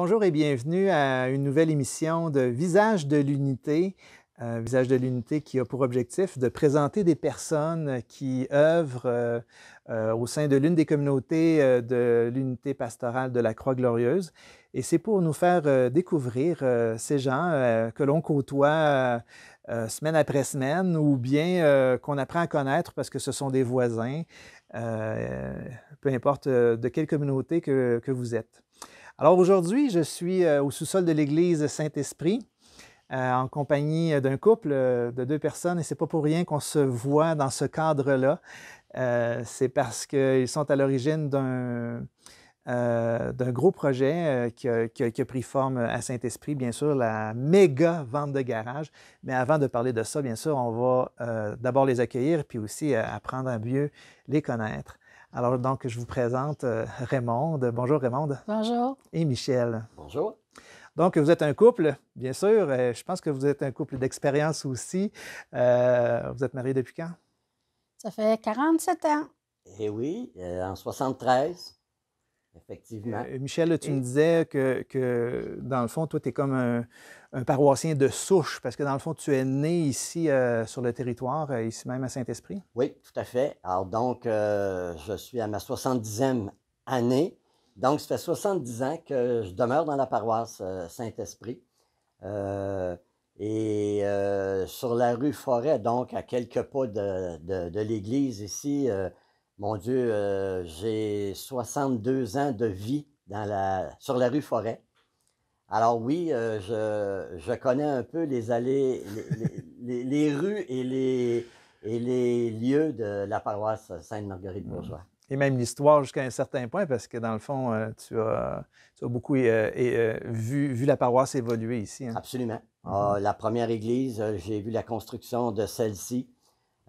Bonjour et bienvenue à une nouvelle émission de Visage de l'Unité. Visage de l'Unité qui a pour objectif de présenter des personnes qui œuvrent au sein de l'une des communautés de l'unité pastorale de la Croix-Glorieuse. Et c'est pour nous faire découvrir ces gens que l'on côtoie semaine après semaine ou bien qu'on apprend à connaître parce que ce sont des voisins, peu importe de quelle communauté que vous êtes. Alors aujourd'hui, je suis au sous-sol de l'église Saint-Esprit en compagnie d'un couple de deux personnes et c'est pas pour rien qu'on se voit dans ce cadre-là. C'est parce qu'ils sont à l'origine d'un gros projet qui a pris forme à Saint-Esprit, bien sûr, la méga vente de garage. Mais avant de parler de ça, bien sûr, on va d'abord les accueillir puis aussi apprendre à mieux les connaître. Alors donc, je vous présente Raymonde. Bonjour Raymonde. Bonjour. Et Michel. Bonjour. Donc, vous êtes un couple, bien sûr. Je pense que vous êtes un couple d'expérience aussi. Vous êtes mariés depuis quand? Ça fait 47 ans. Eh oui, en 73, effectivement. Michel, tu me disais que, dans le fond, toi, tu es comme un paroissien de souche, parce que dans le fond, tu es né ici sur le territoire, ici même à Saint-Esprit. Oui, tout à fait. Alors donc, je suis à ma 70e année. Donc, ça fait 70 ans que je demeure dans la paroisse Saint-Esprit. Sur la rue Forêt, donc à quelques pas de l'église ici, mon Dieu, j'ai 62 ans de vie sur la rue Forêt. Alors oui, je connais un peu les allées, les rues et les lieux de la paroisse Sainte-Marguerite-Bourgeois. Et même l'histoire jusqu'à un certain point, parce que dans le fond, tu as beaucoup vu la paroisse évoluer ici. Hein? Absolument. La première église, j'ai vu la construction de celle-ci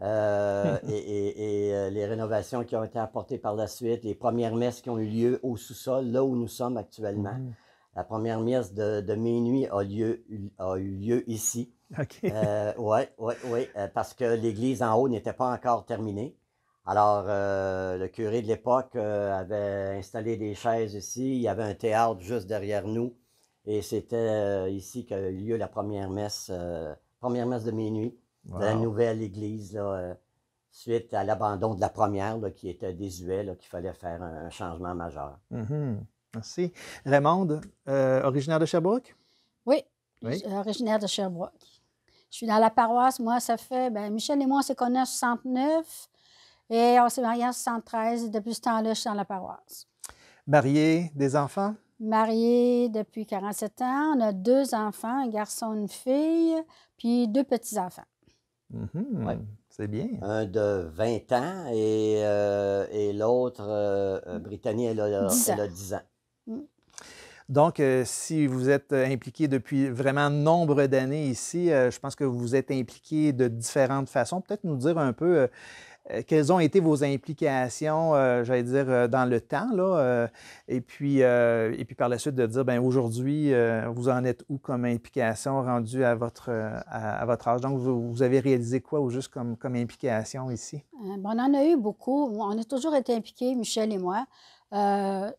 et les rénovations qui ont été apportées par la suite, les premières messes qui ont eu lieu au sous-sol, là où nous sommes actuellement. La première messe de minuit a eu lieu ici. OK. Oui, parce que l'église en haut n'était pas encore terminée. Alors, le curé de l'époque avait installé des chaises ici. Il y avait un théâtre juste derrière nous. Et c'était ici qu'a eu lieu la première messe de minuit de la nouvelle église, là, suite à l'abandon de la première, là, qui était désuet, là, qu'il fallait faire un changement majeur. Merci. Raymonde, originaire de Sherbrooke? Oui, Oui. Originaire de Sherbrooke. Je suis dans la paroisse, moi, ça fait, Michel et moi, on s'est connus en 69 et on s'est mariés en 73 et depuis ce temps-là, je suis dans la paroisse. Marié, des enfants? Mariés depuis 47 ans, on a 2 enfants, un garçon, une fille, puis 2 petits-enfants. Ouais. C'est bien. Un de 20 ans et l'autre, Brittany, elle a 10 ans. Donc, si vous êtes impliqué depuis vraiment nombre d'années ici, je pense que vous vous êtes impliqué de différentes façons. Peut-être nous dire un peu quelles ont été vos implications, j'allais dire, dans le temps, là, et puis par la suite de dire, bien, aujourd'hui, vous en êtes où comme implication rendue à votre âge? Donc, vous avez réalisé quoi au juste comme implication ici? On en a eu beaucoup. On a toujours été impliqués, Michel et moi.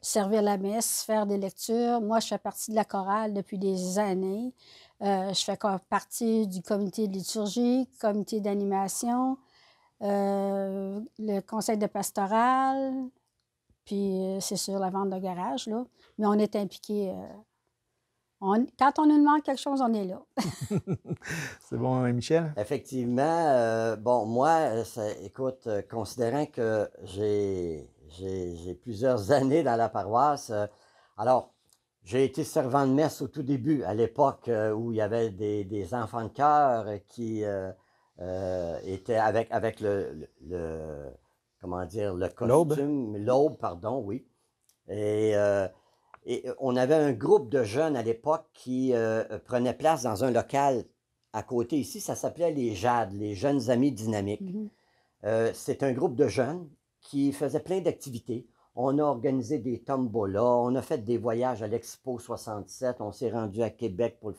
Servir la messe, faire des lectures. Moi, je fais partie de la chorale depuis des années. Je fais partie du comité de liturgie, comité d'animation, le conseil de pastoral, puis c'est sûr, la vente de garage, là. Mais on est impliqués. Quand on nous demande quelque chose, on est là. C'est bon, Michel? Effectivement, bon, moi, écoute, considérant que j'ai plusieurs années dans la paroisse, alors, j'ai été servant de messe au tout début, à l'époque où il y avait des enfants de chœur qui étaient avec comment dire, le costume, l'aube, pardon, oui. Et on avait un groupe de jeunes à l'époque qui prenait place dans un local à côté ici, ça s'appelait les JAD, les Jeunes Amis Dynamiques. C'est un groupe de jeunes qui faisait plein d'activités. On a organisé des tombolas, on a fait des voyages à l'Expo 67, on s'est rendu à Québec pour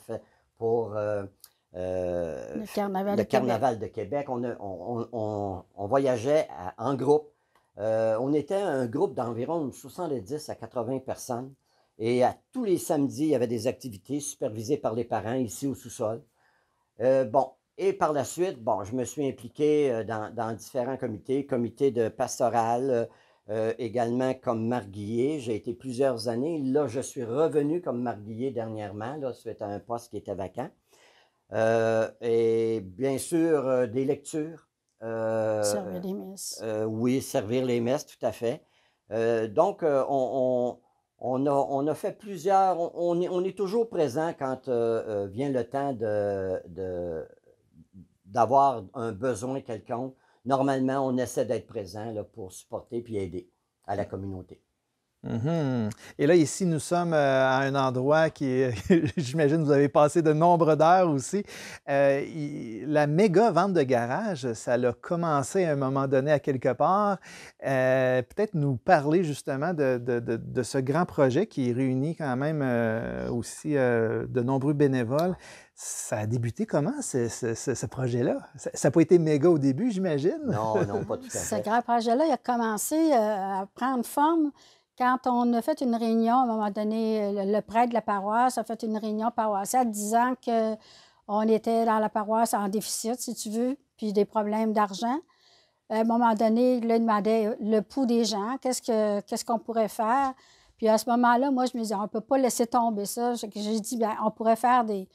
le Carnaval de Québec. On voyageait en groupe. On était un groupe d'environ 70 à 80 personnes. Et à tous les samedis, il y avait des activités supervisées par les parents ici au sous-sol. Bon, et par la suite, bon, je me suis impliqué dans différents comités, comité de pastoral, également comme marguillier. J'ai été plusieurs années. Là, je suis revenu comme marguillier dernièrement, là, suite à un poste qui était vacant. Et bien sûr, des lectures. Servir des messes. Oui, servir les messes, tout à fait. Donc, on a fait plusieurs. On est toujours présent quand vient le temps d'avoir un besoin quelconque. Normalement, on essaie d'être présent là, pour supporter puis aider à la communauté. Mhm. Et là, ici, nous sommes à un endroit qui est, j'imagine, vous avez passé de nombreuses d'heures aussi. La méga vente de garage, ça a commencé à un moment donné à quelque part. Peut-être nous parler justement de ce grand projet qui réunit quand même aussi de nombreux bénévoles. Ça a débuté comment, ce projet-là? Ça n'a pas été méga au début, j'imagine? Non, non, pas tout à Ce fait. grand projet-là, il a commencé à prendre forme quand on a fait une réunion, à un moment donné, le prêtre de la paroisse a fait une réunion paroissiale disant qu'on était dans la paroisse en déficit, si tu veux, puis des problèmes d'argent. À un moment donné, là, il demandait le pouls des gens, qu'est-ce qu'on pourrait faire. Puis à ce moment-là, moi, je me disais, on ne peut pas laisser tomber ça. J'ai dit, bien, on pourrait faire des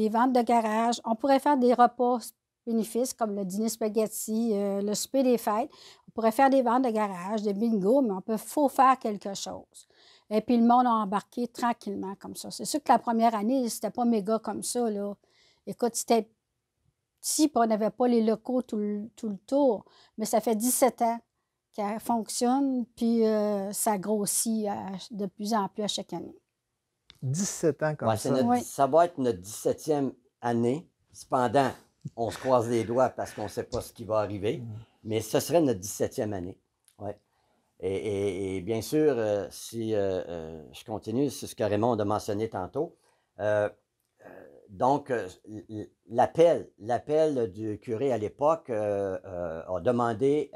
ventes de garage, on pourrait faire des repas bénéfices comme le dîner spaghetti, le souper des fêtes. On pourrait faire des ventes de garage, des bingo, mais faut faire quelque chose. Et puis le monde a embarqué tranquillement comme ça. C'est sûr que la première année, c'était pas méga comme ça, là. Écoute, c'était petit, puis on n'avait pas les locaux tout le tour. Mais ça fait 17 ans qu'elle fonctionne, puis ça grossit de plus en plus à chaque année. 17 ans comme Ouais, ça. Oui. ça va être notre 17e année. Cependant, on se croise les doigts parce qu'on ne sait pas ce qui va arriver. Mais ce serait notre 17e année. Ouais. Et bien sûr, si je continue, c'est ce que Raymond a mentionné tantôt. Donc, l'appel du curé à l'époque a demandé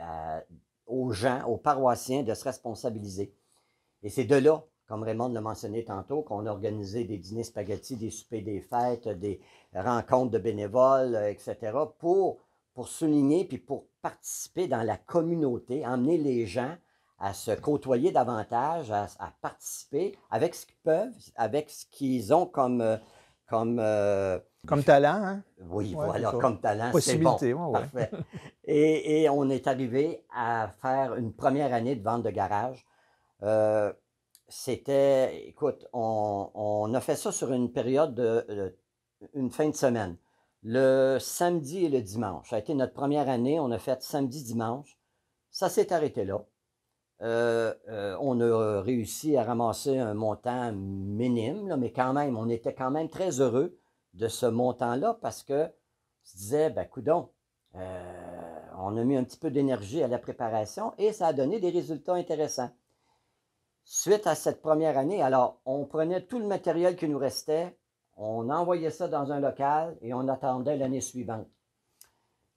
aux gens, aux paroissiens, de se responsabiliser. Et c'est de là, comme Raymond l'a mentionné tantôt, qu'on a organisé des dîners spaghettis, des soupers des fêtes, des rencontres de bénévoles, etc., pour souligner puis pour participer dans la communauté, emmener les gens à se côtoyer davantage, à participer avec ce qu'ils peuvent, avec ce qu'ils ont comme talent, hein? oui, Ouais, voilà, c'est ça. comme talent, c'est bon. Possibilité, ouais, ouais. Parfait. Et on est arrivé à faire une première année de vente de garage. Écoute, on a fait ça sur une période une fin de semaine. Le samedi et le dimanche. Ça a été notre première année. On a fait samedi-dimanche. Ça s'est arrêté là. On a réussi à ramasser un montant minime, là, mais quand même, on était quand même très heureux de ce montant-là parce que se disait, ben coudonc, on a mis un petit peu d'énergie à la préparation et ça a donné des résultats intéressants. Suite à cette première année, alors, on prenait tout le matériel qui nous restait, on envoyait ça dans un local et on attendait l'année suivante.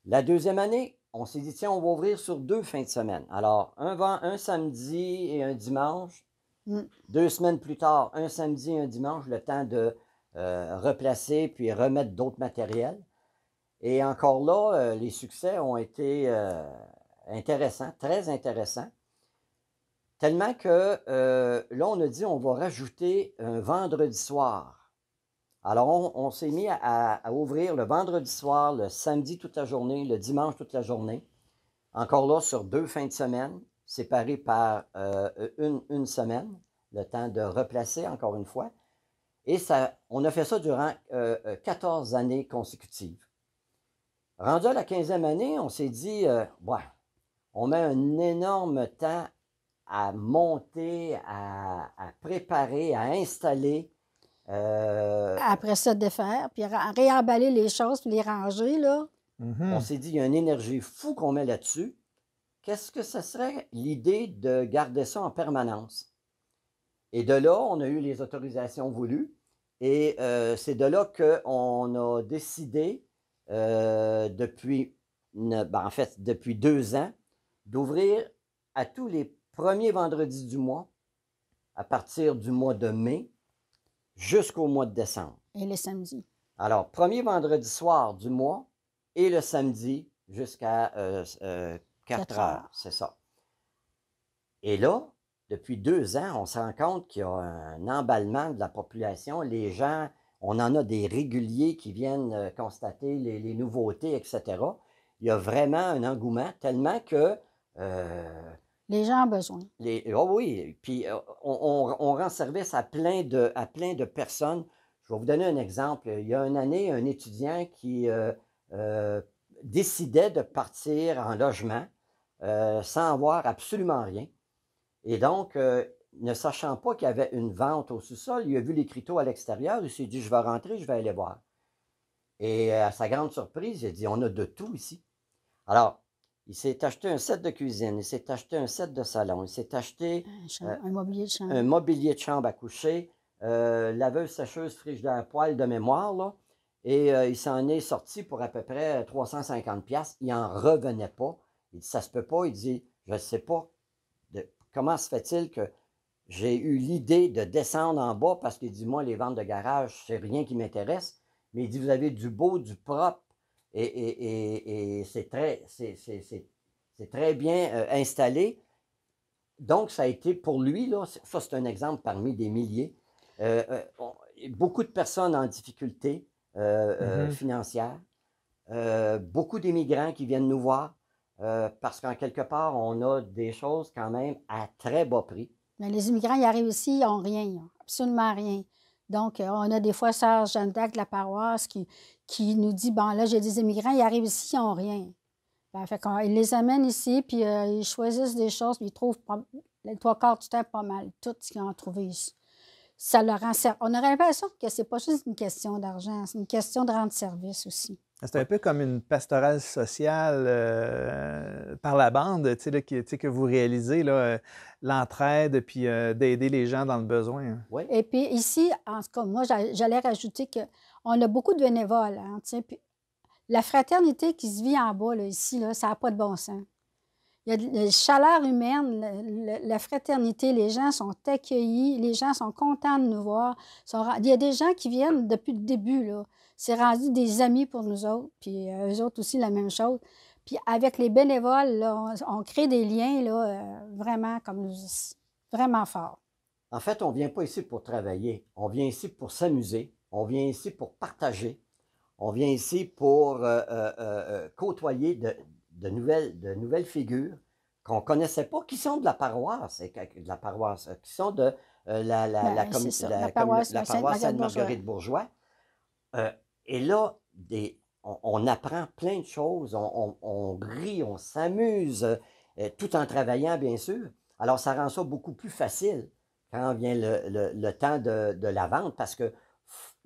La deuxième année, on s'est dit, tiens, on va ouvrir sur 2 fins de semaine. Alors, un samedi et un dimanche. 2 semaines plus tard, un samedi et un dimanche, le temps de replacer puis remettre d'autres matériels. Et encore là, les succès ont été intéressants, très intéressants. Tellement que là, on a dit, on va rajouter un vendredi soir. Alors, on s'est mis à ouvrir le vendredi soir, le samedi toute la journée, le dimanche toute la journée. Encore là, sur 2 fins de semaine, séparées par une semaine, le temps de replacer encore une fois. Et on a fait ça durant 14 années consécutives. Rendu à la 15e année, on s'est dit, ouais, on met un énorme temps à monter, à préparer, à installer. Après ça, défaire, puis réemballer les choses, puis les ranger, là. On s'est dit, il y a une énergie fou qu'on met là-dessus. Qu'est-ce que ce serait l'idée de garder ça en permanence? Et de là, on a eu les autorisations voulues. Et c'est de là qu'on a décidé, depuis 2 ans, d'ouvrir à tous les premiers vendredis du mois à partir du mois de mai jusqu'au mois de décembre. Et les samedis. Alors, premier vendredi soir du mois et le samedi jusqu'à 4 heures, c'est ça. Et là, depuis 2 ans, on se rend compte qu'il y a un emballement de la population. Les gens, on en a des réguliers qui viennent constater les nouveautés, etc. Il y a vraiment un engouement tellement que... les gens ont besoin. Oh oui, puis on rend service à plein de personnes. Je vais vous donner un exemple. Il y a une année, un étudiant qui décidait de partir en logement sans avoir absolument rien. Et donc, ne sachant pas qu'il y avait une vente au sous-sol, il a vu l'écriteau à l'extérieur, il s'est dit, je vais rentrer, je vais aller voir. Et à sa grande surprise, il a dit, on a de tout ici. Alors, il s'est acheté un set de cuisine, il s'est acheté un set de salon, il s'est acheté un mobilier de chambre. Un mobilier de chambre à coucher, laveuse, sécheuse, frigidaire, poêle de mémoire, là, et il s'en est sorti pour à peu près 350$. Il n'en revenait pas. Il dit, ça se peut pas. Il dit, je ne sais pas comment se fait-il que j'ai eu l'idée de descendre en bas parce qu'il dit, moi, les ventes de garage, c'est rien qui m'intéresse. Mais il dit, vous avez du beau, du propre, et c'est très bien installé. Donc, ça a été pour lui, là, ça c'est un exemple parmi des milliers, beaucoup de personnes en difficulté financière, beaucoup d'immigrants qui viennent nous voir parce qu'en quelque part, on a des choses quand même à très bas prix. Mais les immigrants, ils arrivent ici, ils n'ont rien, absolument rien. Donc, on a des fois Sœur Jeanne d'Arc de la paroisse qui nous dit, bon, là, j'ai des immigrants, ils arrivent ici, ils n'ont rien. Ben, fait ils les amènent ici, puis ils choisissent des choses, puis ils trouvent les 3/4 du temps pas mal, tout ce qu'ils ont trouvé ici. Ça leur rend service. On aurait l'impression que c'est pas juste une question d'argent, c'est une question de rendre service aussi. C'est un peu comme une pastorale sociale par la bande, que vous réalisez, l'entraide, puis d'aider les gens dans le besoin. Oui. Et puis ici, en tout cas, moi, j'allais rajouter qu'on a beaucoup de bénévoles. Hein, puis la fraternité qui se vit en bas, là, ici, là, ça n'a pas de bon sens. Il y a de la chaleur humaine, la fraternité, les gens sont accueillis, les gens sont contents de nous voir. Il y a des gens qui viennent depuis le début, là. C'est rendu des amis pour nous autres, puis eux autres aussi, la même chose. Puis avec les bénévoles, là, on crée des liens là, vraiment vraiment forts. En fait, on ne vient pas ici pour travailler. On vient ici pour s'amuser. On vient ici pour partager. On vient ici pour côtoyer de nouvelles figures qu'on ne connaissait pas, qui sont de la paroisse, qui sont de la paroisse Sainte-Marguerite-Bourgeois. Et là, on apprend plein de choses, on rit, on s'amuse, tout en travaillant, bien sûr. Alors, ça rend ça beaucoup plus facile quand vient le temps de la vente, parce que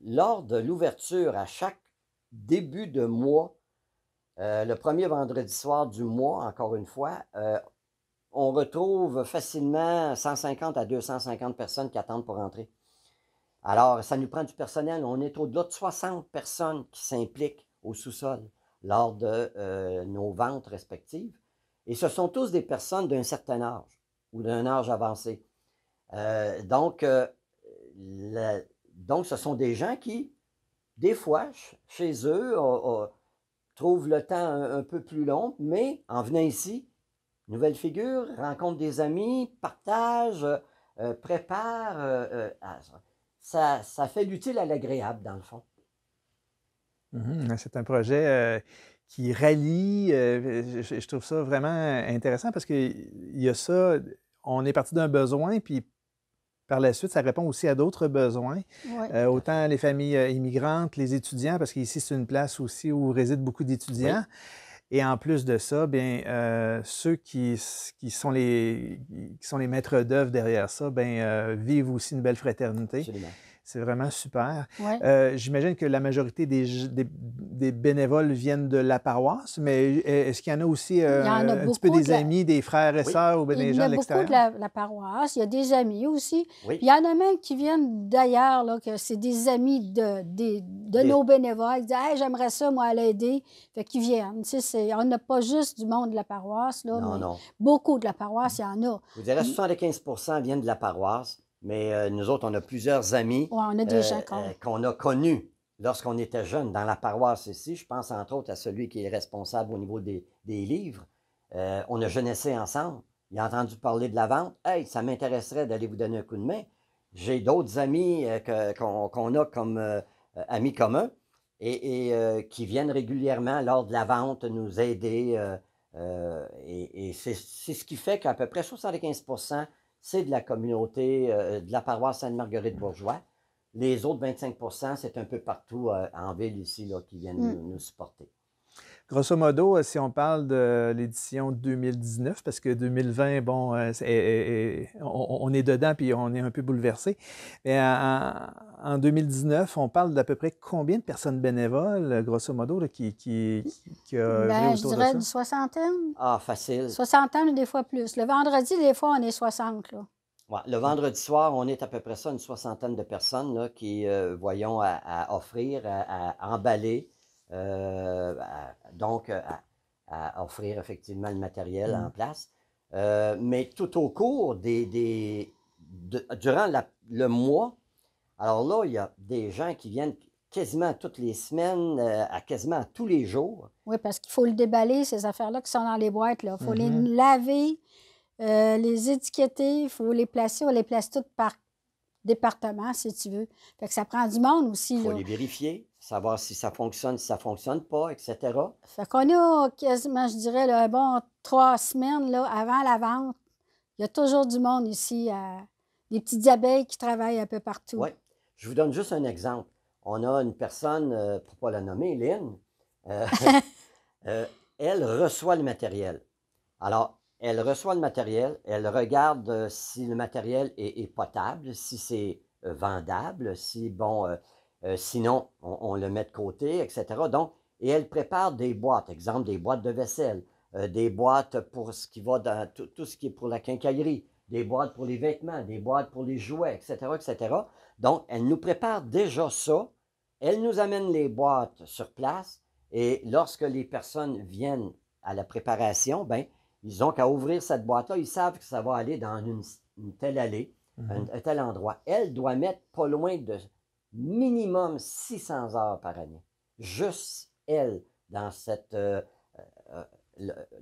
lors de l'ouverture, à chaque début de mois, le premier vendredi soir du mois, encore une fois, on retrouve facilement 150 à 250 personnes qui attendent pour entrer. Alors, ça nous prend du personnel. On est au-delà de 60 personnes qui s'impliquent au sous-sol lors de nos ventes respectives. Et ce sont tous des personnes d'un certain âge ou d'un âge avancé. Donc, ce sont des gens qui, des fois, chez eux, trouvent le temps un peu plus long, mais en venant ici, nouvelle figure, rencontre des amis, partage, prépare. Ça fait l'utile à l'agréable, dans le fond. C'est un projet qui rallie. Je trouve ça vraiment intéressant parce qu'il y a ça, on est parti d'un besoin, puis par la suite, ça répond aussi à d'autres besoins. Oui. Autant les familles immigrantes, les étudiants, parce qu'ici, c'est une place aussi où résident beaucoup d'étudiants. Oui. Et en plus de ça, bien, ceux qui sont les maîtres d'œuvre derrière ça, bien, vivent aussi une belle fraternité. Absolument. C'est vraiment super. Ouais. J'imagine que la majorité des bénévoles viennent de la paroisse, mais est-ce qu'il y en a aussi un petit peu des amis, des frères et sœurs ou des gens de l'extérieur? Il y a beaucoup de la paroisse. Il y a des amis aussi. Oui. Puis il y en a même qui viennent d'ailleurs, là, que c'est des amis de nos bénévoles. Ils disent « Hey, j'aimerais ça, moi, l'aider. » Fait qu'ils viennent. Tu sais, on n'a pas juste du monde de la paroisse, là, Non, mais non. beaucoup de la paroisse, il y en a. Je vous dirais 75% viennent de la paroisse. Mais nous autres, on a plusieurs amis Ouais, on a des gens qu'on a connus lorsqu'on était jeunes dans la paroisse ici. Je pense entre autres à celui qui est responsable au niveau des livres. On a jeunessé ensemble. Il a entendu parler de la vente. Hey, ça m'intéresserait d'aller vous donner un coup de main. J'ai d'autres amis qu'on a comme amis communs et qui viennent régulièrement lors de la vente nous aider. Et c'est ce qui fait qu'à peu près 75%, c'est de la communauté de la paroisse Sainte-Marguerite-Bourgeois. Les autres 25%, c'est un peu partout en ville ici là, qui viennent nous supporter. Grosso modo, si on parle de l'édition 2019, parce que 2020, bon, on est dedans puis on est un peu bouleversé. Mais en 2019, on parle d'à peu près combien de personnes bénévoles, grosso modo, là, qui a œuvré autour je dirais de une ça? soixantaine. Ah, facile. Soixantaine ou des fois plus. Le vendredi, des fois, on est 60, là. Ouais, le vendredi soir, on est à peu près ça, une soixantaine de personnes là, qui, voyons, à offrir, à emballer, donc à offrir effectivement le matériel en place. Mais tout au cours durant le mois, alors là, il y a des gens qui viennent quasiment toutes les semaines, quasiment tous les jours. Oui, parce qu'il faut le déballer, ces affaires-là qui sont dans les boîtes, là. Il faut les laver, les étiqueter, il faut les placer. On les place toutes par département, si tu veux. Fait que ça prend du monde aussi, Il faut là. les vérifier, savoir si ça ne fonctionne pas, etc. Fait qu'on a quasiment, je dirais, là, un bon 3 semaines là, avant la vente. Il y a toujours du monde ici, des petites abeilles qui travaillent un peu partout. Oui. Je vous donne juste un exemple. On a une personne, pour ne pas la nommer, Lynn, elle reçoit le matériel. Alors, elle reçoit le matériel, elle regarde si le matériel est potable, si c'est vendable, si, bon, sinon, on le met de côté, etc. Donc, et elle prépare des boîtes, exemple des boîtes de vaisselle, des boîtes pour ce qui va dans tout ce qui est pour la quincaillerie, des boîtes pour les vêtements, des boîtes pour les jouets, etc., etc. Donc, elle nous prépare déjà ça. Elle nous amène les boîtes sur place et lorsque les personnes viennent à la préparation, ben, ils n'ont qu'à ouvrir cette boîte-là. Ils savent que ça va aller dans une telle allée, un tel endroit. Elle doit mettre pas loin de minimum 600 heures par année. Juste elle, dans cette...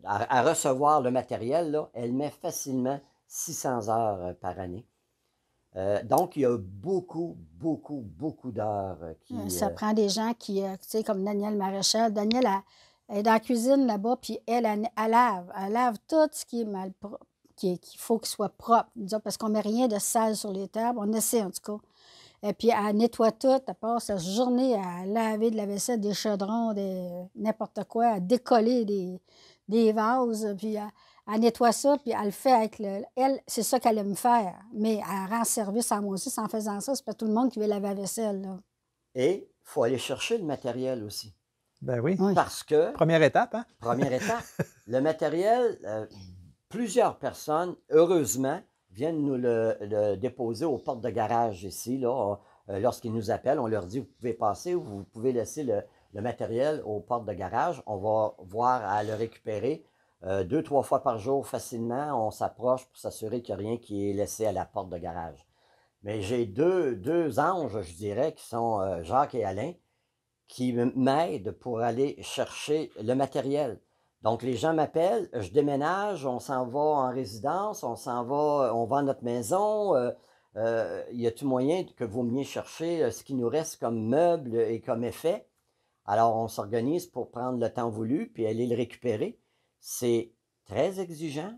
à recevoir le matériel, là, elle met facilement 600 heures par année. Donc, il y a beaucoup, beaucoup, beaucoup d'heures qui... Ça prend des gens qui, tu sais, comme Danielle Maréchal. Danielle, elle est dans la cuisine là-bas, puis elle lave. Elle lave tout ce qui est mal propre, qu'il faut qu'il soit propre. Disons, parce qu'on ne met rien de sale sur les tables. On essaie, en tout cas. Et puis, elle nettoie tout. Elle passe sa journée à laver de la vaisselle, des chaudrons, n'importe quoi, à décoller des vases. Puis, elle nettoie ça, puis elle le fait avec elle, c'est ça qu'elle aime faire. Mais elle rend service à moi aussi en faisant ça. C'est pas tout le monde qui veut laver la vaisselle, là. Et il faut aller chercher le matériel aussi. Ben oui. Parce que... Première étape, hein? Première étape. Le matériel, plusieurs personnes, heureusement, viennent nous le déposer aux portes de garage ici. Lorsqu'ils nous appellent, on leur dit, vous pouvez passer ou vous pouvez laisser le matériel aux portes de garage. On va voir à le récupérer 2-3 fois par jour facilement. On s'approche pour s'assurer qu'il n'y a rien qui est laissé à la porte de garage. Mais j'ai deux anges, je dirais, qui sont Jacques et Alain, qui m'aident pour aller chercher le matériel. Donc, les gens m'appellent, je déménage, on s'en va en résidence, on s'en va, on vend notre maison. Y a-t-il moyen que vous veniez chercher ce qui nous reste comme meubles et comme effet? Alors, on s'organise pour prendre le temps voulu puis aller le récupérer. C'est très exigeant.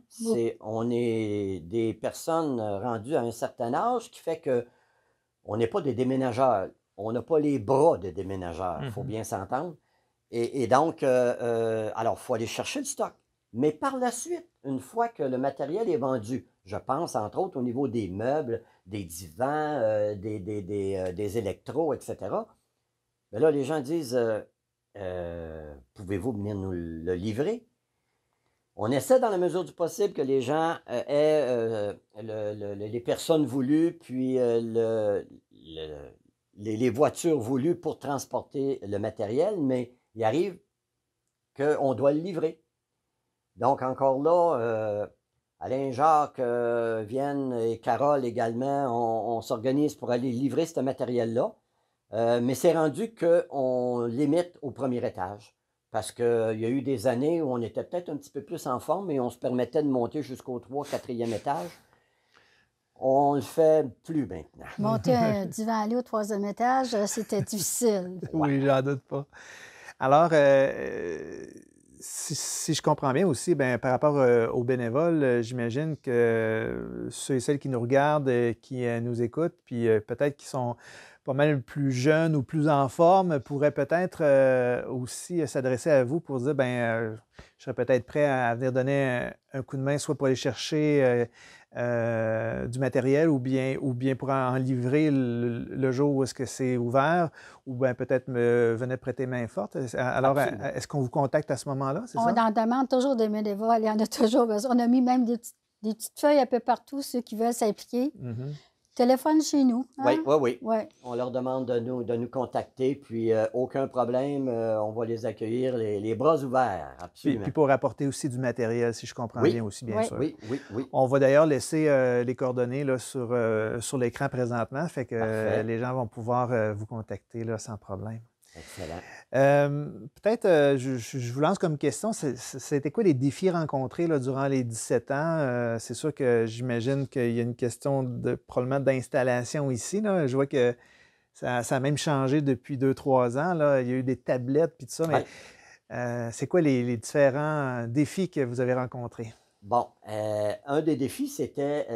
On est des personnes rendues à un certain âge qui fait que on n'est pas des déménageurs. On n'a pas les bras de déménageurs, il faut bien s'entendre. Et donc, alors, il faut aller chercher le stock. Mais par la suite, une fois que le matériel est vendu, je pense entre autres au niveau des meubles, des divans, des électros, etc., bien là, les gens disent, pouvez-vous venir nous le livrer? On essaie dans la mesure du possible que les gens aient les personnes voulues, puis les voitures voulues pour transporter le matériel, mais il arrive qu'on doit le livrer. Donc, encore là, Alain Jacques viennent et Carole également, on s'organise pour aller livrer ce matériel-là. Mais c'est rendu qu'on limite au premier étage. Parce qu'il y a eu des années où on était peut-être un petit peu plus en forme et on se permettait de monter jusqu'au 3e, 4e étage. On le fait plus maintenant. Monter un divan-lit au 3e étage, c'était difficile. Oui, j'en doute pas. Alors, si je comprends bien aussi, ben, par rapport aux bénévoles, j'imagine que ceux et celles qui nous regardent, qui nous écoutent, puis peut-être qui sont pas mal plus jeunes ou plus en forme, pourraient peut-être aussi s'adresser à vous pour dire, ben, je serais peut-être prêt à venir donner un coup de main, soit pour aller chercher du matériel ou bien pour en livrer le jour où est-ce que c'est ouvert, ou bien peut-être venir prêter main forte. Alors, Absolument. est-ce qu'on vous contacte à ce moment-là, c'est On ça? en demande toujours des bénévoles, il y en a toujours besoin. On a mis même des petites feuilles un peu partout, ceux qui veulent s'impliquer. Mhm. Téléphone chez nous. Hein? Oui, oui, oui. Ouais. On leur demande de nous contacter, puis aucun problème, on va les accueillir les bras ouverts, absolument. Puis pour apporter aussi du matériel, si je comprends Oui. bien aussi, bien Oui. sûr. Oui, oui, oui. On va d'ailleurs laisser les coordonnées là, sur l'écran présentement, fait que Parfait. les gens vont pouvoir vous contacter là, sans problème. Excellent. Peut-être, je vous lance comme question, c'était quoi les défis rencontrés là, durant les 17 ans? C'est sûr que j'imagine qu'il y a une question probablement d'installation ici, là. Je vois que ça a même changé depuis 2-3 ans, là. Il y a eu des tablettes puis tout ça, mais c'est quoi les différents défis que vous avez rencontrés? Bon, un des défis, c'était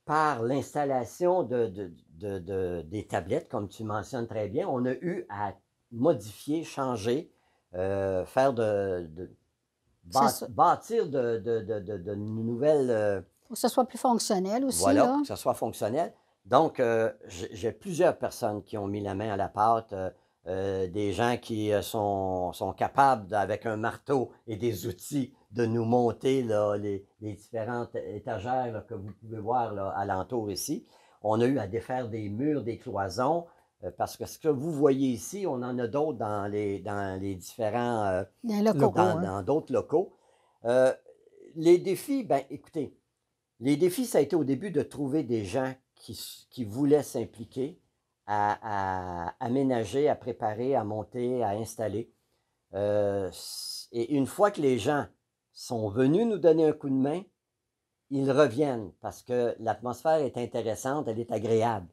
par l'installation des tablettes, comme tu mentionnes très bien, on a eu à modifier, changer, faire bâtir de nouvelles. Pour que ce soit plus fonctionnel aussi. Voilà, Là. que ce soit fonctionnel. Donc, j'ai plusieurs personnes qui ont mis la main à la pâte, des gens qui sont capables, avec un marteau et des outils, de nous monter là, les différentes étagères là, que vous pouvez voir là, alentour ici. On a eu à défaire des murs, des cloisons, parce que ce que vous voyez ici, on en a d'autres dans les différents locaux. dans d'autres locaux. Les défis, ben écoutez, les défis, ça a été au début de trouver des gens qui voulaient s'impliquer à aménager, à préparer, à monter, à installer. Et une fois que les gens sont venus nous donner un coup de main, ils reviennent parce que l'atmosphère est intéressante, elle est agréable.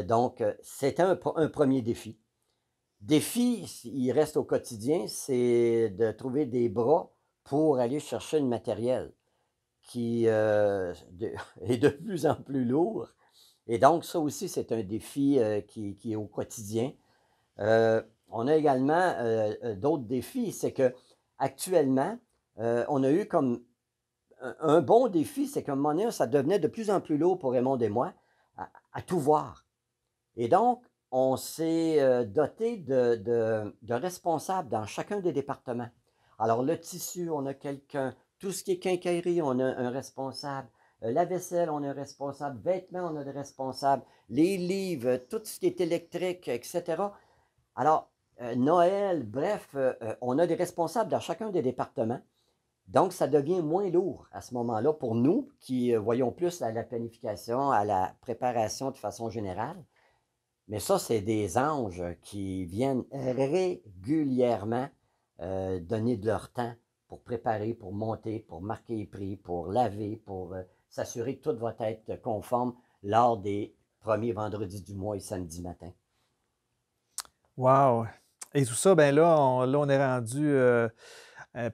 Donc, c'était un premier défi. Défi, il reste au quotidien, c'est de trouver des bras pour aller chercher le matériel qui est de plus en plus lourd. Et donc, ça aussi, c'est un défi qui est au quotidien. On a également d'autres défis. C'est que actuellement, on a eu comme un bon défi, c'est qu'à un moment donné, ça devenait de plus en plus lourd pour Raymond et moi à tout voir. Et donc, on s'est doté de responsables dans chacun des départements. Alors, le tissu, on a quelqu'un. Tout ce qui est quincaillerie, on a un responsable. La vaisselle, on a un responsable. Vêtements, on a des responsables. Les livres, tout ce qui est électrique, etc. Alors, Noël, bref, on a des responsables dans chacun des départements. Donc, ça devient moins lourd à ce moment-là pour nous qui voyons plus à la planification, à la préparation de façon générale. Mais ça, c'est des anges qui viennent régulièrement donner de leur temps pour préparer, pour monter, pour marquer les prix, pour laver, pour s'assurer que tout va être conforme lors des premiers vendredis du mois et samedi matin. Wow! Et tout ça, ben là, on est rendu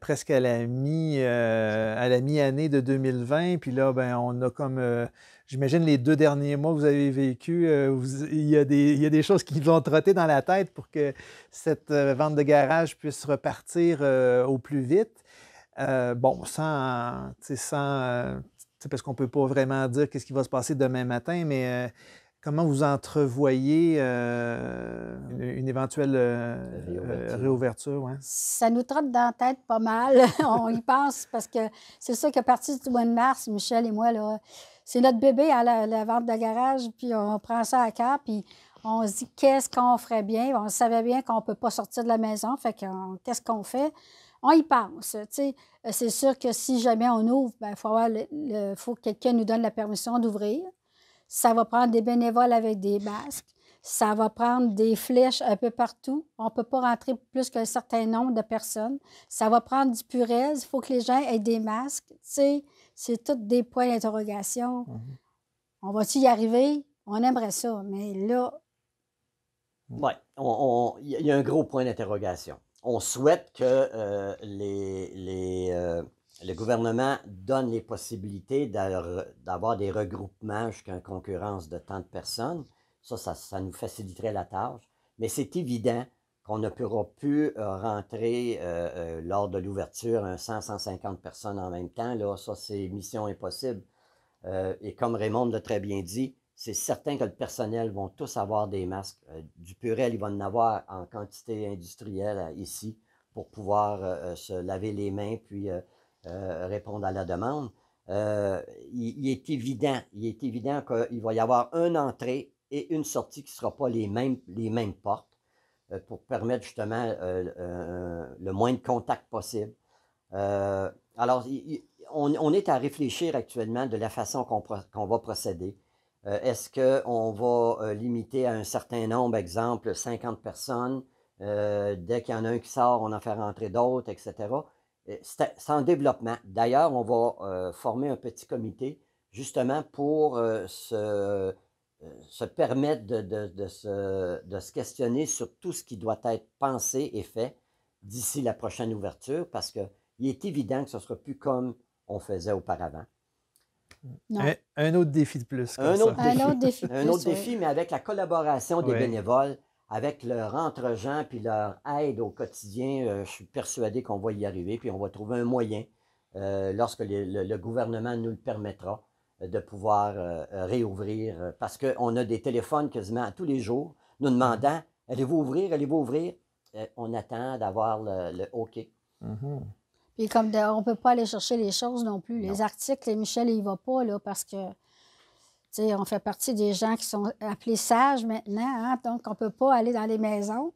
presque à la mi-année de 2020. Puis là, ben, on a comme, j'imagine, les 2 derniers mois que vous avez vécu, il y a des choses qui vont trotter dans la tête pour que cette vente de garage puisse repartir au plus vite. Bon, parce qu'on ne peut pas vraiment dire qu'est-ce qui va se passer demain matin, mais comment vous entrevoyez une éventuelle réouverture? Ouais. Ça nous trotte dans la tête pas mal. On y pense parce que c'est ça qu'à partir du mois de mars, Michel et moi, là, c'est notre bébé à la vente de garage, puis on prend ça à cœur, puis on se dit qu'est-ce qu'on ferait bien. On savait bien qu'on ne peut pas sortir de la maison, fait que qu'est-ce qu'on fait? On y pense. Tu sais, c'est sûr que si jamais on ouvre, il faut que quelqu'un nous donne la permission d'ouvrir. Ça va prendre des bénévoles avec des masques. Ça va prendre des flèches un peu partout. On ne peut pas rentrer plus qu'un certain nombre de personnes. Ça va prendre du purel. Il faut que les gens aient des masques. Tu sais, c'est tous des points d'interrogation. On va-tu y arriver? On aimerait ça, mais là... Oui, il y a un gros point d'interrogation. On souhaite que le gouvernement donne les possibilités d'avoir des regroupements jusqu'à une concurrence de tant de personnes. Ça nous faciliterait la tâche. Mais c'est évident qu'on ne pourra plus rentrer lors de l'ouverture 100-150 personnes en même temps. Là, ça, c'est mission impossible. Et comme Raymond l'a très bien dit, c'est certain que le personnel vont tous avoir des masques. Du purel, il va en avoir en quantité industrielle ici pour pouvoir se laver les mains puis répondre à la demande. Il est évident qu'il va y avoir une entrée et une sortie qui ne sera pas les mêmes portes pour permettre justement le moins de contact possible. Alors, on est à réfléchir actuellement de la façon qu'on va procéder. Est-ce qu'on va limiter à un certain nombre, exemple 50 personnes, dès qu'il y en a un qui sort, on en fait rentrer d'autres, etc. C'est en développement. D'ailleurs, on va former un petit comité justement pour se permettre de se questionner sur tout ce qui doit être pensé et fait d'ici la prochaine ouverture, parce qu'il est évident que ce ne sera plus comme on faisait auparavant. Un autre défi de plus. Un autre défi, oui. Mais avec la collaboration des bénévoles, avec leur entre-gens puis leur aide au quotidien, je suis persuadé qu'on va y arriver, puis on va trouver un moyen, lorsque le gouvernement nous le permettra, de pouvoir réouvrir, parce qu'on a des téléphones quasiment tous les jours nous demandant « Allez-vous ouvrir? Allez-vous ouvrir? » On attend d'avoir le OK. Puis comme on ne peut pas aller chercher les choses non plus. Les articles, Michel, il ne va pas, là, parce que, tu sais, on fait partie des gens qui sont appelés sages maintenant, hein, donc on ne peut pas aller dans les maisons.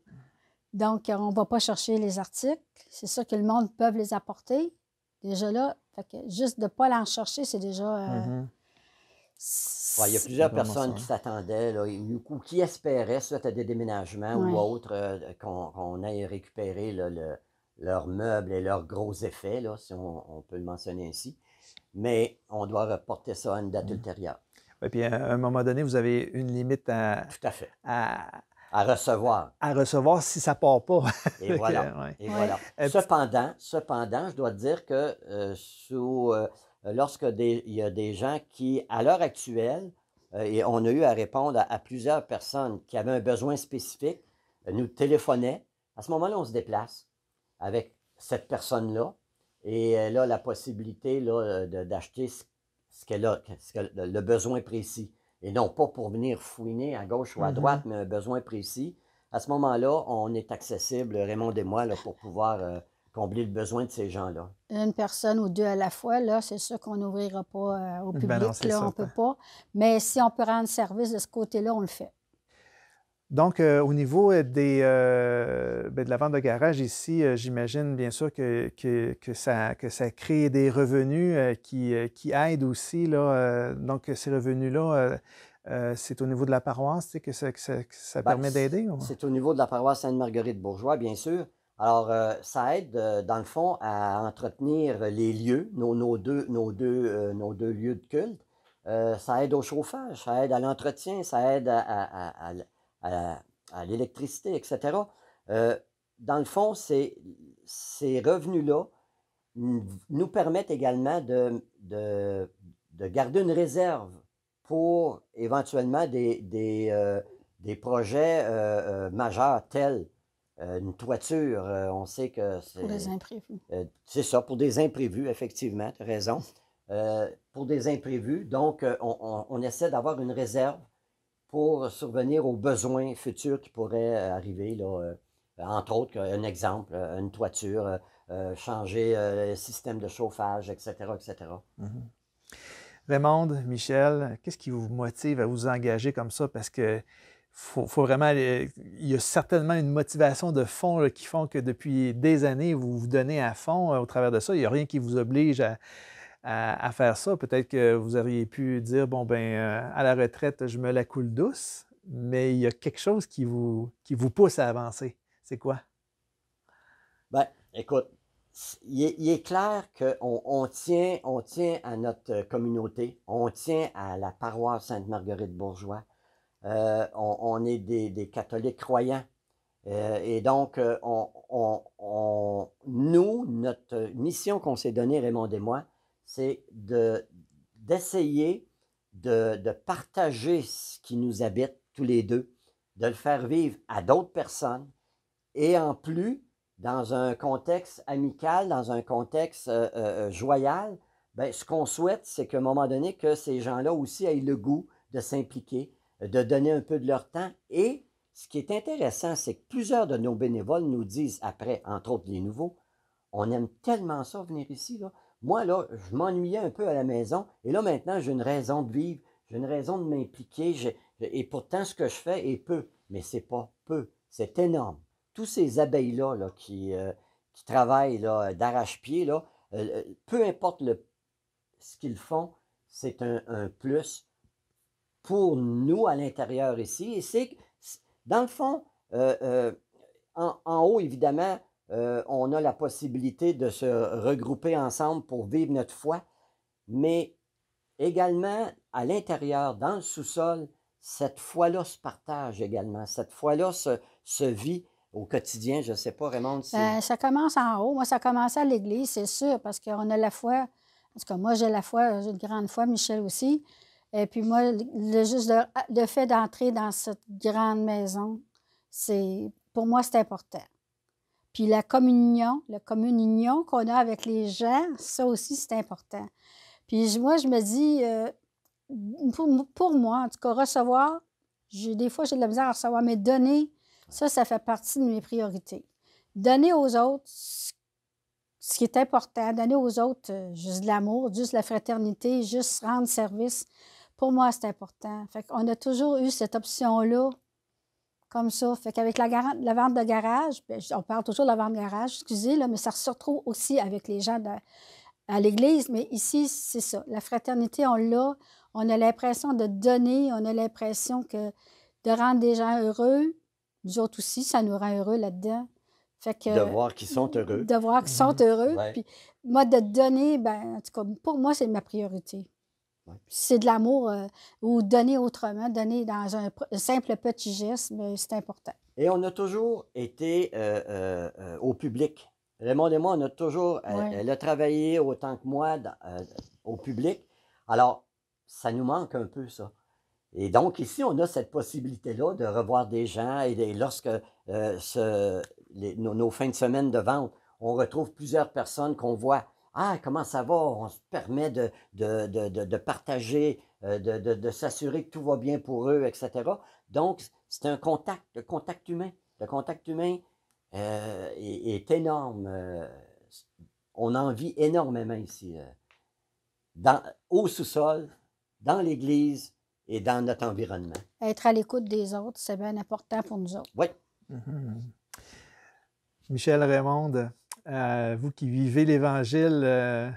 Donc, on ne va pas chercher les articles. C'est sûr que le monde peut les apporter. Déjà là, fait que juste de ne pas aller en chercher, c'est déjà... Il y a plusieurs personnes qui s'attendaient, là, ou qui espéraient, suite à des déménagements ou autres, qu'on aille récupérer leurs meubles et leurs gros effets, là, si on peut le mentionner ainsi. Mais on doit reporter ça à une date ultérieure. Oui, puis à un moment donné, vous avez une limite à... Tout à fait. À recevoir. À recevoir si ça ne part pas. Et voilà. Et voilà. Cependant, je dois dire que lorsqu'il y a des gens qui, à l'heure actuelle, et on a eu à répondre à plusieurs personnes qui avaient un besoin spécifique, nous téléphonaient. À ce moment-là, on se déplace avec cette personne-là et elle a la possibilité là, d'acheter ce qu'elle a, le besoin précis. Et non pas pour venir fouiner à gauche ou à droite, mais un besoin précis. À ce moment-là, on est accessible, Raymond et moi, là, pour pouvoir combler le besoin de ces gens-là. Une personne ou deux à la fois, là, c'est sûr qu'on n'ouvrira pas au public, non, là, on ne peut pas. Mais si on peut rendre service de ce côté-là, on le fait. Donc, au niveau de la vente de garage ici, j'imagine bien sûr que ça crée des revenus qui aident aussi. Là, donc, ces revenus-là, c'est au niveau de la paroisse que ça permet d'aider? C'est au niveau de la paroisse Sainte-Marguerite-Bourgeois, bien sûr. Alors, ça aide, dans le fond, à entretenir les lieux, nos deux lieux de culte. Ça aide au chauffage, ça aide à l'entretien, ça aide à l'électricité, etc. Dans le fond, ces revenus-là nous permettent également de garder une réserve pour éventuellement des projets majeurs tels une toiture. On sait que c'est... Pour des imprévus. C'est ça, pour des imprévus, effectivement, tu as raison. Pour des imprévus, donc on essaie d'avoir une réserve pour survenir aux besoins futurs qui pourraient arriver, là, entre autres, un exemple, une toiture, changer le système de chauffage, etc., etc. Raymond, Michel, qu'est-ce qui vous motive à vous engager comme ça? Parce que faut vraiment il y a certainement une motivation de fond là, qui font que depuis des années, vous vous donnez à fond au travers de ça. Il n'y a rien qui vous oblige à faire ça. Peut-être que vous auriez pu dire, bon, ben à la retraite, je me la coule douce, mais il y a quelque chose qui vous pousse à avancer. C'est quoi? Ben, écoute, il est clair qu'on tient à notre communauté, on tient à la paroisse Sainte-Marguerite-Bourgeois. On est des catholiques croyants. Et donc, nous, notre mission qu'on s'est donnée, Raymond et moi, c'est d'essayer de partager ce qui nous habite tous les deux, de le faire vivre à d'autres personnes et en plus, dans un contexte amical, dans un contexte joyal, ben, ce qu'on souhaite, c'est qu'à un moment donné, que ces gens-là aussi aient le goût de s'impliquer, de donner un peu de leur temps. Et ce qui est intéressant, c'est que plusieurs de nos bénévoles nous disent après, entre autres les nouveaux, on aime tellement ça venir ici, là. Moi, là, je m'ennuyais un peu à la maison, et là, maintenant, j'ai une raison de vivre, j'ai une raison de m'impliquer, et pourtant, ce que je fais est peu, mais c'est pas peu, c'est énorme. Tous ces abeilles-là là, qui travaillent là, d'arrache-pied, là, peu importe ce qu'ils font, c'est un plus pour nous à l'intérieur ici. Et c'est, dans le fond, en haut, évidemment, on a la possibilité de se regrouper ensemble pour vivre notre foi, mais également à l'intérieur, dans le sous-sol, cette foi-là se partage également. Cette foi-là se vit au quotidien. Je ne sais pas, Raymond, si... Ça commence en haut. Moi, ça commence à l'église, c'est sûr, parce qu'on a la foi. En tout cas, moi, j'ai la foi, j'ai une grande foi, Michel aussi. Et puis moi, juste le fait d'entrer dans cette grande maison, pour moi, c'est important. Puis la communion qu'on a avec les gens, ça aussi, c'est important. Puis moi, je me dis, pour moi, en tout cas, recevoir, des fois, j'ai de la misère à recevoir, mais donner, ça fait partie de mes priorités. Donner aux autres ce qui est important, donner aux autres juste de l'amour, juste de la fraternité, juste rendre service, pour moi, c'est important. Fait qu'on a toujours eu cette option-là, comme ça. Fait qu'avec la vente de garage, bien, on parle toujours de la vente de garage, excusez, là, mais ça se retrouve aussi avec les gens à l'église. Mais ici, c'est ça. La fraternité, on l'a. On a l'impression de donner, on a l'impression de rendre des gens heureux. Nous autres aussi, ça nous rend heureux là-dedans. Fait que, de voir qu'ils sont heureux. De voir qu'ils sont heureux. Ouais. Puis moi, de donner, ben, en tout cas, pour moi, c'est ma priorité. Ouais. C'est de l'amour ou donner autrement, donner dans un simple petit geste, mais c'est important. Et on a toujours été au public. Raymond et moi, on a toujours, elle a travaillé autant que moi au public. Alors, ça nous manque un peu, ça. Et donc, ici, on a cette possibilité-là de revoir des gens et lorsque nos fins de semaine de vente, on retrouve plusieurs personnes qu'on voit. Ah, comment ça va? On se permet de partager, de s'assurer que tout va bien pour eux, etc. Donc, c'est un contact, le contact humain. Le contact humain est énorme. On en vit énormément ici. Au sous-sol, dans l'église et dans notre environnement. Être à l'écoute des autres, c'est bien important pour nous autres. Oui. Mm-hmm. Michel Raymonde, vous qui vivez l'Évangile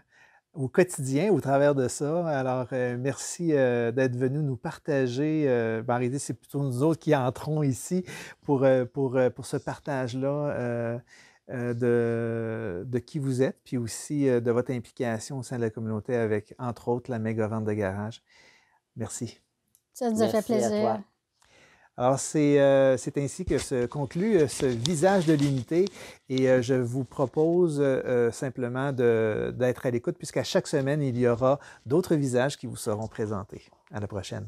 au quotidien, au travers de ça, alors merci d'être venu nous partager. En réalité, c'est plutôt nous autres qui entrons ici pour ce partage-là de qui vous êtes, puis aussi de votre implication au sein de la communauté avec, entre autres, la méga vente de garage. Merci. Ça nous a fait plaisir. Alors, c'est ainsi que se conclut ce visage de l'unité et je vous propose simplement d'être à l'écoute puisqu'à chaque semaine, il y aura d'autres visages qui vous seront présentés. À la prochaine.